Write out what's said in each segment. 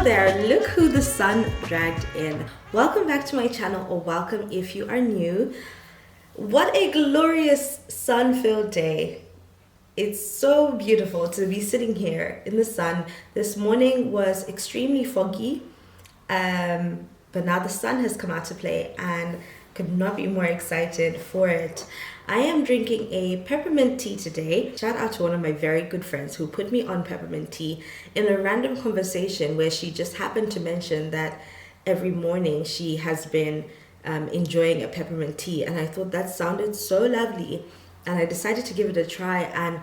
there, look who the sun dragged in. Welcome back to my channel, or welcome if you are new. What a glorious sun-filled day. It's so beautiful to be sitting here in the sun. This morning was extremely foggy, but now the sun has come out to play and could not be more excited for it. I am drinking a peppermint tea today. Shout out to one of my very good friends who put me on peppermint tea in a random conversation where she just happened to mention that every morning she has been enjoying a peppermint tea, and I thought that sounded so lovely, and I decided to give it a try, and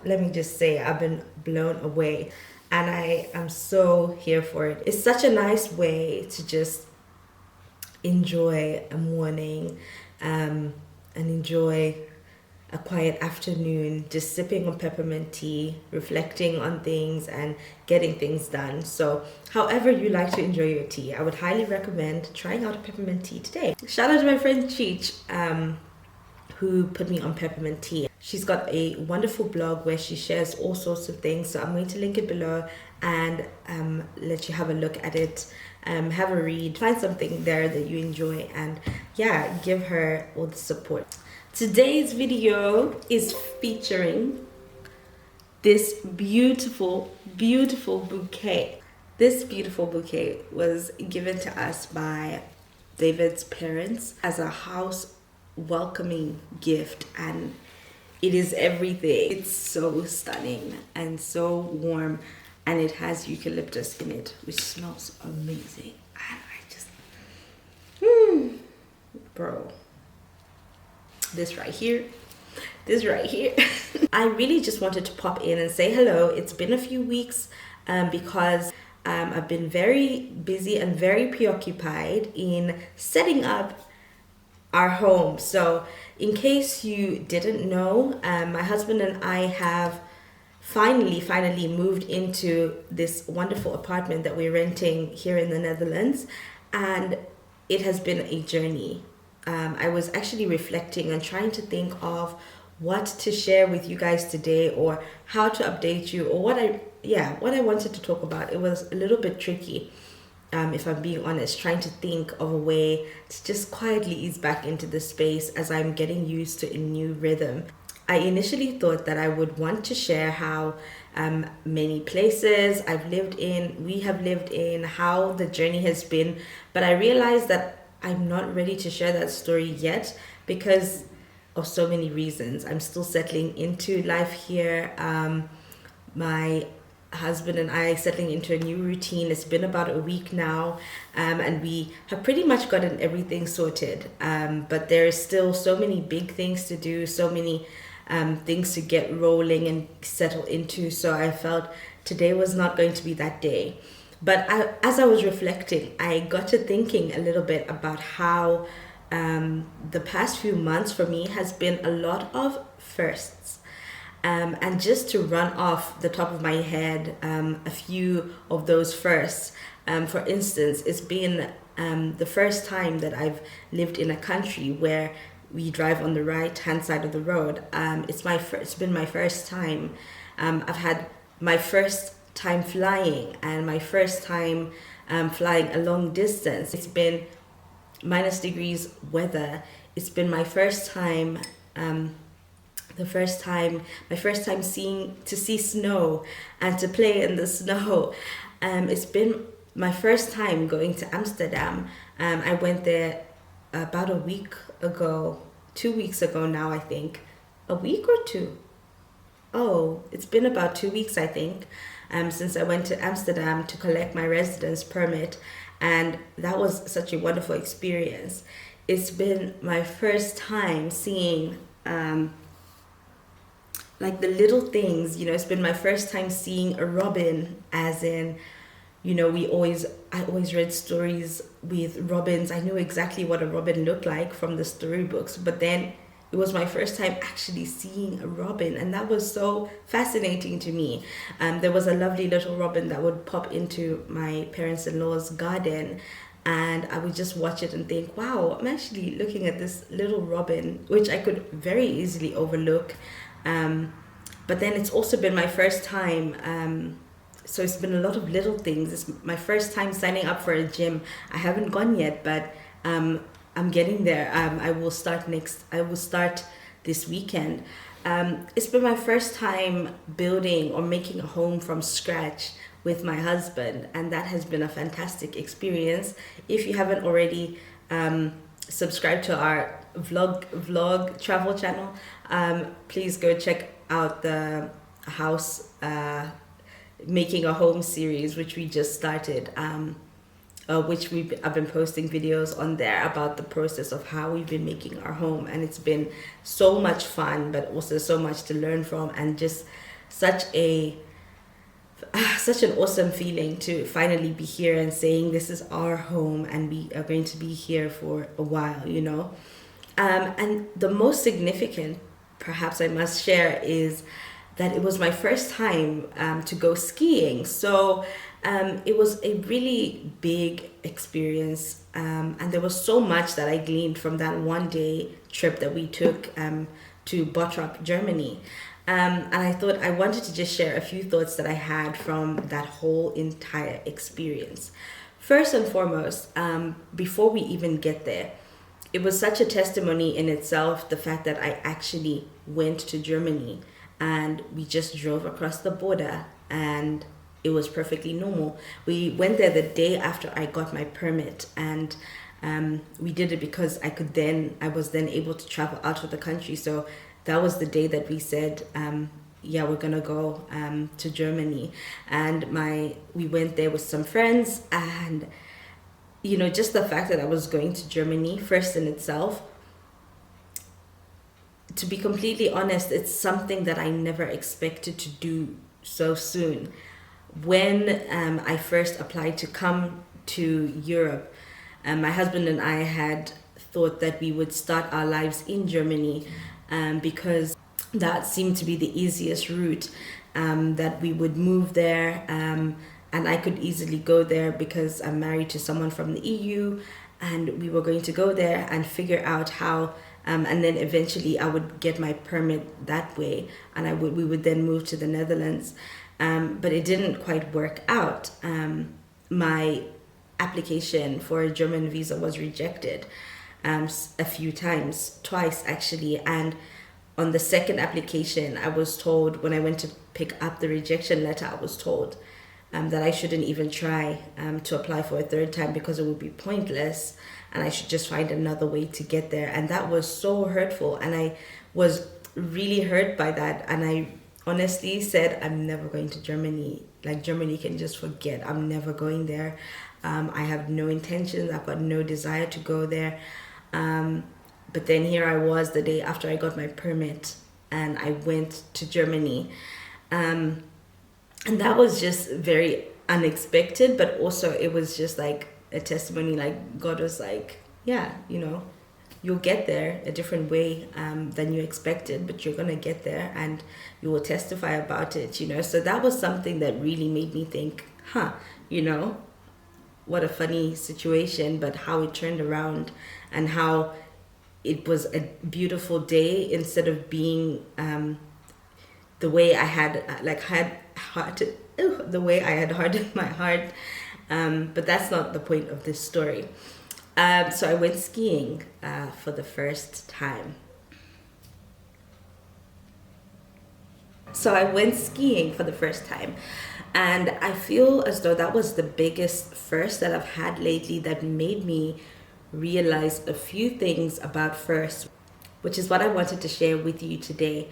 let me just say I've been blown away, and I am so here for it. It's such a nice way to just enjoy a morning and enjoy a quiet afternoon, just sipping on peppermint tea, reflecting on things and getting things done. So however you like to enjoy your tea, I would highly recommend trying out a peppermint tea today. Shout out to my friend Cheech, who put me on peppermint tea. She's got a wonderful blog where she shares all sorts of things, so I'm going to link it below and let you have a look at it. Have a read, find something there that you enjoy, and yeah, give her all the support. Today's video is featuring this beautiful bouquet. This beautiful bouquet was given to us by David's parents as a house welcoming gift, and it is everything. It's so stunning and so warm, and it has eucalyptus in it, which smells amazing. And I just, bro, this right here. I really just wanted to pop in and say hello. It's been a few weeks because I've been very busy and very preoccupied in setting up our home. So in case you didn't know, my husband and I have finally moved into this wonderful apartment that we're renting here in the Netherlands, and it has been a journey. I was actually reflecting and trying to think of what to share with you guys today, or how to update you, or what I wanted to talk about. It was a little bit tricky, if I'm being honest, trying to think of a way to just quietly ease back into the space as I'm getting used to a new rhythm. I initially thought that I would want to share how many places we have lived in, how the journey has been, but I realized that I'm not ready to share that story yet because of so many reasons. I'm still settling into life here. My husband and I settling into a new routine. It's been about a week now, and we have pretty much gotten everything sorted, but there is still so many big things to do, so many things to get rolling and settle into. So I felt today was not going to be that day. But as I was reflecting, I got to thinking a little bit about how the past few months for me has been a lot of firsts. And just to run off the top of my head a few of those firsts. For instance, it's been the first time that I've lived in a country where we drive on the right hand side of the road. It's been my first time. I've had my first time flying, and my first time flying a long distance. It's been -degrees weather. It's been my first time see snow and to play in the snow. It's been my first time going to Amsterdam. I went there about a week ago, 2 weeks ago now, I think. A week or two? Oh, it's been about 2 weeks, I think, since I went to Amsterdam to collect my residence permit, and that was such a wonderful experience. It's been my first time seeing like the little things, it's been my first time seeing a robin, as in, I always read stories with robins. I knew exactly what a robin looked like from the storybooks, but then it was my first time actually seeing a robin, and that was so fascinating to me. There was a lovely little robin that would pop into my parents-in-law's garden, and I would just watch it and think, wow, I'm actually looking at this little robin, which I could very easily overlook. But then it's also been my first time so it's been a lot of little things. It's my first time signing up for a gym. I haven't gone yet, but I'm getting there. I will start this weekend. It's been my first time building or making a home from scratch with my husband, and that has been a fantastic experience. If you haven't already subscribed to our vlog travel channel, please go check out the house making a home series, which we just started, I've been posting videos on there about the process of how we've been making our home, and it's been so much fun, but also so much to learn from, and just such an awesome feeling to finally be here and saying this is our home and we are going to be here for a while, and the most significant, perhaps I must share, is that it was my first time to go skiing. So it was a really big experience, and there was so much that I gleaned from that one day trip that we took to Bottrop, Germany. And I thought I wanted to just share a few thoughts that I had from that whole entire experience. First and foremost, before we even get there, it was such a testimony in itself, the fact that I actually went to Germany and we just drove across the border and it was perfectly normal. We went there the day after I got my permit, and we did it because I was then able to travel out of the country. So that was the day that we said, we're gonna go to Germany, and we went there with some friends, and just the fact that I was going to Germany first in itself, to be completely honest, it's something that I never expected to do so soon. When I first applied to come to Europe, my husband and I had thought that we would start our lives in Germany, because that seemed to be the easiest route, that we would move there, and I could easily go there because I'm married to someone from the EU, and we were going to go there and figure out how, and then eventually I would get my permit that way, and we would then move to the Netherlands. But it didn't quite work out. My application for a German visa was rejected a few times, twice actually. And on the second application, I was told, when I went to pick up the rejection letter, I was told that I shouldn't even try to apply for a third time because it would be pointless, and I should just find another way to get there. And that was so hurtful, and I was really hurt by that. And I honestly said, I'm never going to Germany. Like, Germany can just forget. I'm never going there. I have no intentions. I've got no desire to go there. But then here I was the day after I got my permit, and I went to Germany. And that was just very unexpected, but also it was just like a testimony. Like, God was like, yeah, you'll get there a different way than you expected, but you're going to get there and you will testify about it, So that was something that really made me think, what a funny situation, but how it turned around, and how it was a beautiful day instead of being the way I had hardened my heart. But that's not the point of this story. So I went skiing for the first time. And I feel as though that was the biggest first that I've had lately, that made me realize a few things about first, which is what I wanted to share with you today.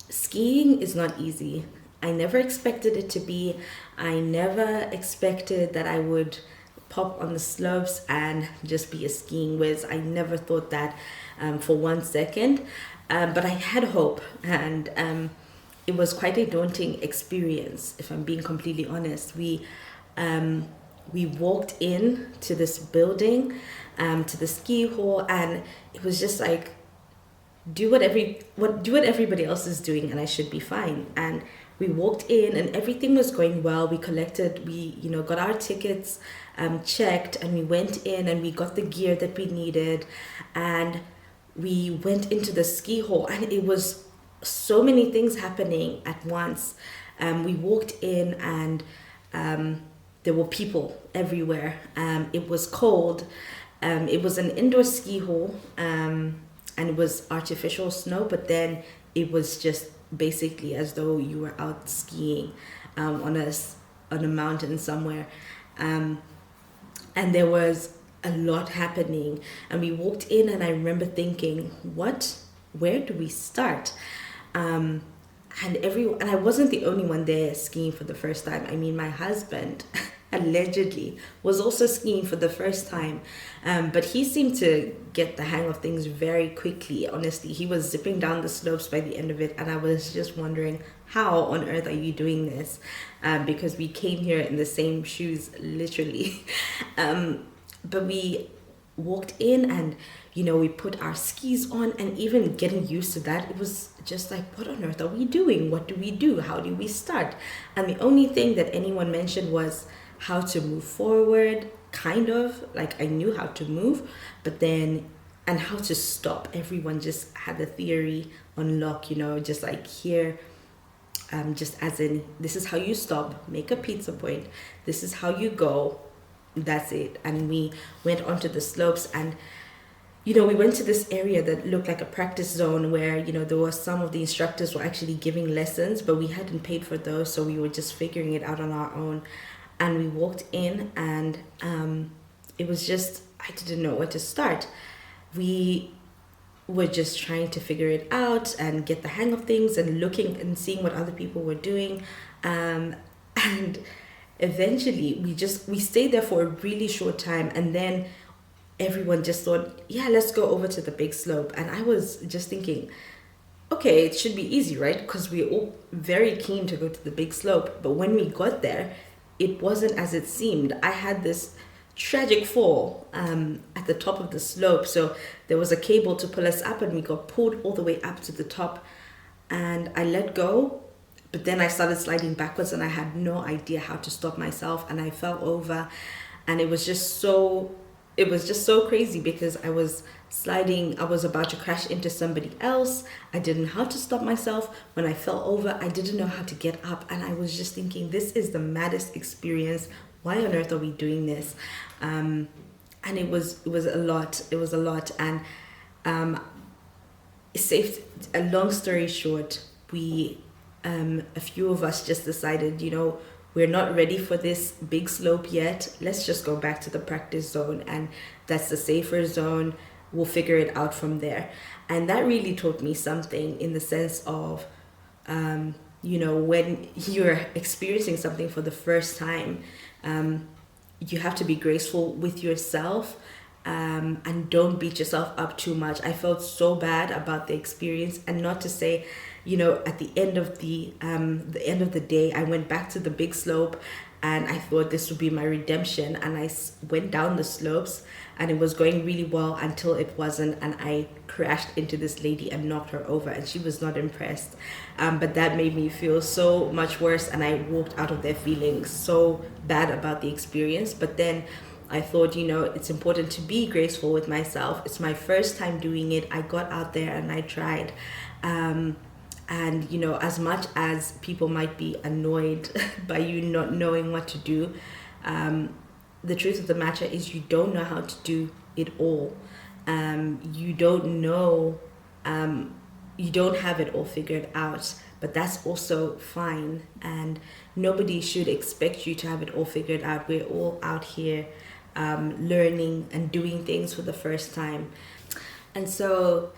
Skiing is not easy. I never expected it to be. I never expected that I would pop on the slopes and just be a skiing whiz. I never thought that for 1 second, but I had hope, and it was quite a daunting experience, if I'm being completely honest. We walked in to this building, to the ski hall, and it was just like, do what everybody else is doing and I should be fine. And we walked in and everything was going well. We got our tickets checked, and we went in and we got the gear that we needed, and we went into the ski hall, and it was so many things happening at once. We walked in and there were people everywhere. It was cold. It was an indoor ski hall, and it was artificial snow, but then it was just basically as though you were out skiing on a mountain somewhere. And there was a lot happening. And we walked in and I remember thinking, where do we start? And I wasn't the only one there skiing for the first time. I mean, my husband allegedly was also skiing for the first time, but he seemed to get the hang of things very quickly. Honestly, he was zipping down the slopes by the end of it, and I was just wondering, how on earth are you doing this? Because we came here in the same shoes, literally. But we walked in and we put our skis on, and even getting used to that, it was just like, what on earth are we doing? What do we do? How do we start? And the only thing that anyone mentioned was how to move forward, kind of like I knew how to move, but then, and how to stop. Everyone just had the theory on lock, just like here, just as in, this is how you stop, make a pizza point, this is how you go, that's it. And we went onto the slopes, and we went to this area that looked like a practice zone where, there was some of the instructors were actually giving lessons, but we hadn't paid for those, so we were just figuring it out on our own. And we walked in, and it was just, I didn't know where to start. We were just trying to figure it out and get the hang of things and looking and seeing what other people were doing. And eventually we stayed there for a really short time, and then everyone just thought, yeah, let's go over to the big slope. And I was just thinking, okay, it should be easy, right? Because we're all very keen to go to the big slope. But when we got there, it wasn't as it seemed. I had this tragic fall at the top of the slope. So there was a cable to pull us up, and we got pulled all the way up to the top. And I let go, but then I started sliding backwards, and I had no idea how to stop myself, and I fell over. And it was just so crazy, because I was sliding, I was about to crash into somebody else. I didn't know how to stop myself. When I fell over, I didn't know how to get up, and I was just thinking, this is the maddest experience. Why on earth are we doing this? And it was a lot. It was a lot. And a long story short, we a few of us just decided, we're not ready for this big slope yet. Let's just go back to the practice zone, and that's the safer zone. We'll figure it out from there. And that really taught me something, in the sense of, when you're experiencing something for the first time, you have to be graceful with yourself, and don't beat yourself up too much. I felt so bad about the experience, and not to say, at the end of the day, I went back to the big slope, and I thought this would be my redemption. And I went down the slopes, and it was going really well until it wasn't, and I crashed into this lady and knocked her over, and she was not impressed. But that made me feel so much worse, and I walked out of there feeling so bad about the experience. But then I thought, it's important to be graceful with myself. It's my first time doing it. I got out there and I tried. And, as much as people might be annoyed by you not knowing what to do, the truth of the matter is, you don't know how to do it all. You don't know, you don't have it all figured out, but that's also fine. And nobody should expect you to have it all figured out. We're all out here learning and doing things for the first time. And so,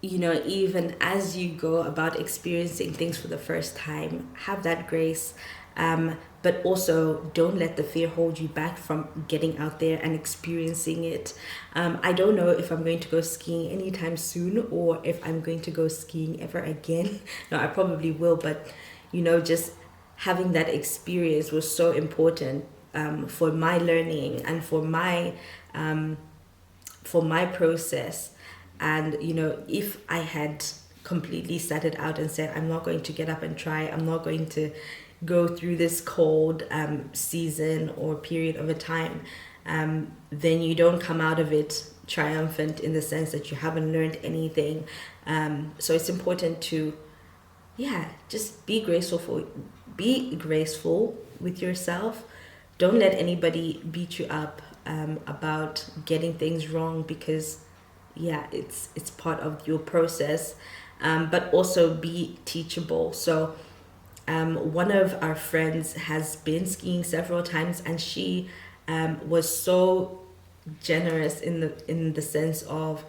even as you go about experiencing things for the first time, have that grace, but also don't let the fear hold you back from getting out there and experiencing it. I don't know if I'm going to go skiing anytime soon, or if I'm going to go skiing ever again. No, I probably will, but just having that experience was so important for my learning and for my process. And if I had completely sat it out and said, I'm not going to get up and try, I'm not going to go through this cold season or period of a time, then you don't come out of it triumphant, in the sense that you haven't learned anything. So it's important to yeah, just be graceful with yourself. Don't let anybody beat you up about getting things wrong, because yeah, it's part of your process. But also be teachable. So one of our friends has been skiing several times, and she was so generous in the sense of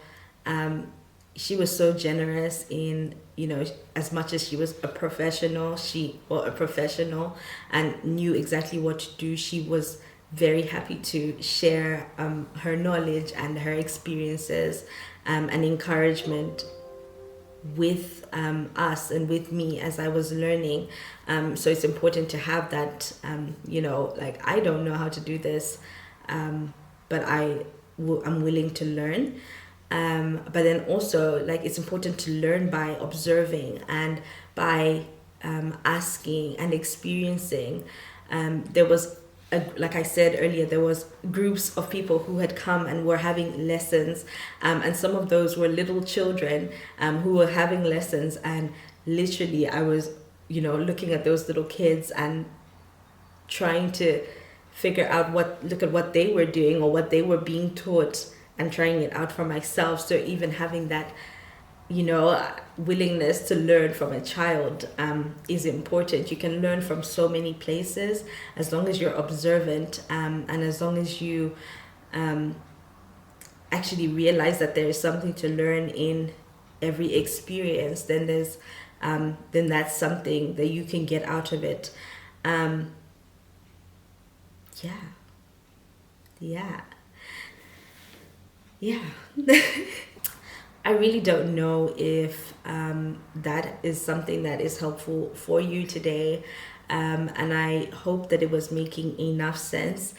she was so generous in, you know, as much as she was a professional, a professional and knew exactly what to do. She was very happy to share her knowledge and her experiences and encouragement with us and with me as I was learning. So it's important to have that, you know, like, I don't know how to do this, but I'm willing to learn. But then also, like, it's important to learn by observing and by asking and experiencing. There was like I said earlier, there was groups of people who had come and were having lessons, and some of those were little children who were having lessons, and literally I was, you know, looking at those little kids and trying to figure out look at what they were doing or what they were being taught, and trying it out for myself. So even having that, you know, willingness to learn from a child is important. You can learn from so many places as long as you're observant, and as long as you actually realize that there is something to learn in every experience. Then then that's something that you can get out of it. Yeah. Yeah. Yeah. I really don't know if that is something that is helpful for you today. And I hope that it was making enough sense.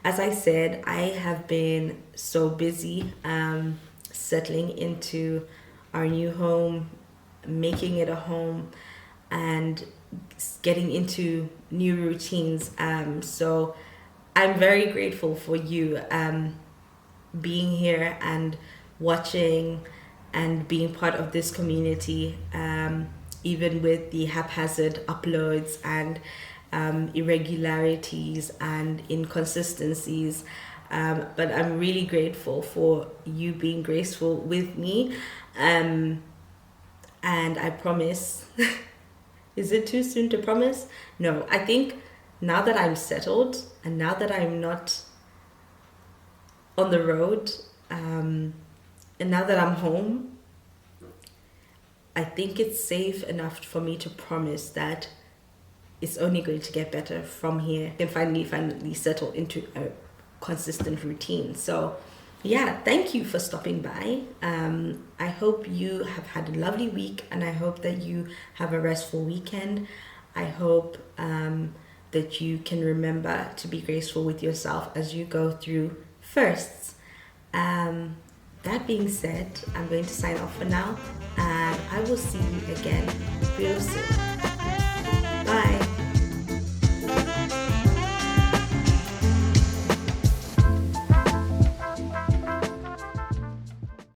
As I said, I have been so busy settling into our new home, making it a home, and getting into new routines. So I'm very grateful for you being here and watching and being part of this community, even with the haphazard uploads and irregularities and inconsistencies. But I'm really grateful for you being graceful with me. And I promise, is it too soon to promise? No, I think now that I'm settled and now that I'm not on the road, and now that I'm home, I think it's safe enough for me to promise that it's only going to get better from here. I can finally settle into a consistent routine. So yeah, thank you for stopping by. I hope you have had a lovely week, and I hope that you have a restful weekend. I hope that you can remember to be graceful with yourself as you go through firsts. That being said, I'm going to sign off for now, and I will see you again real soon.